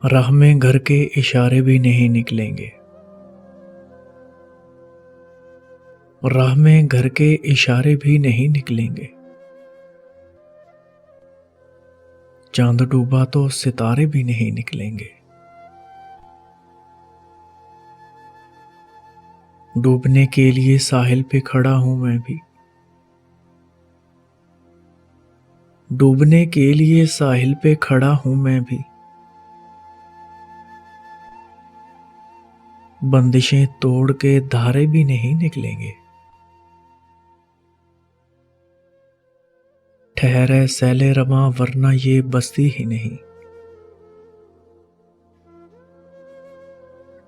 राह में घर के इशारे भी नहीं निकलेंगे। राह में घर के इशारे भी नहीं निकलेंगे। चांद डूबा तो सितारे भी नहीं निकलेंगे। डूबने के लिए साहिल पे खड़ा हूं मैं भी। डूबने के लिए साहिल पे खड़ा हूं मैं भी। बंदिशें तोड़ के धारे भी नहीं निकलेंगे। ठहरे सैले रवां वरना ये बस्ती ही नहीं।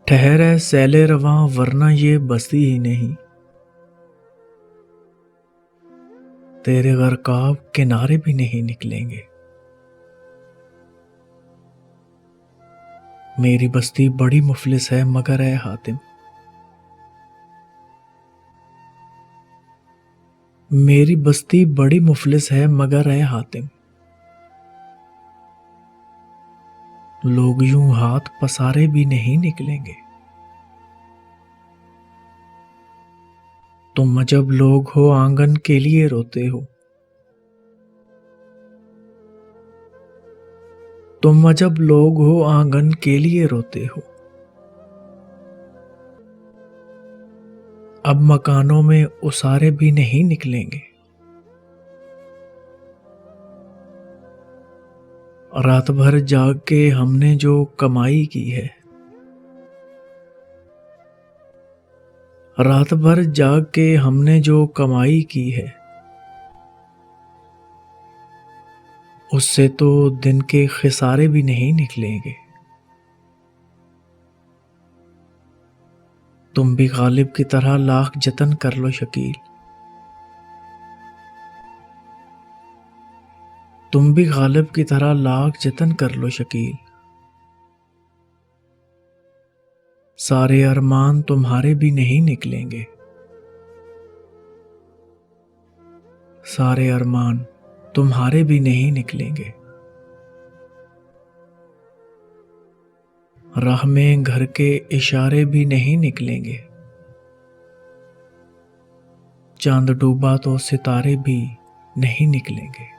ठहरे सैले रवां वरना ये बस्ती ही नहीं। तेरे गरकाब किनारे भी नहीं निकलेंगे। मेरी बस्ती बड़ी मुफलिस है मगर है हातिम। मेरी बस्ती बड़ी मुफलिस है मगर है हातिम। लोग यूं हाथ पसारे भी नहीं निकलेंगे। तुम अजब लोग हो आंगन के लिए रोते हो। तुम अजब लोग हो आंगन के लिए रोते हो। अब मकानों में उसारे भी नहीं निकलेंगे। रात भर जाग के हमने जो कमाई की है। रात भर जाग के हमने जो कमाई की है। उससे तो दिन के खिसारे भी नहीं निकलेंगे। तुम भी गालिब की तरह लाख जतन कर लो शकील। तुम भी गालिब की तरह लाख जतन कर लो शकील। सारे अरमान तुम्हारे भी नहीं निकलेंगे। सारे अरमान तुम्हारे भी नहीं निकलेंगे। राह में घर के इशारे भी नहीं निकलेंगे। चांद डूबा तो सितारे भी नहीं निकलेंगे।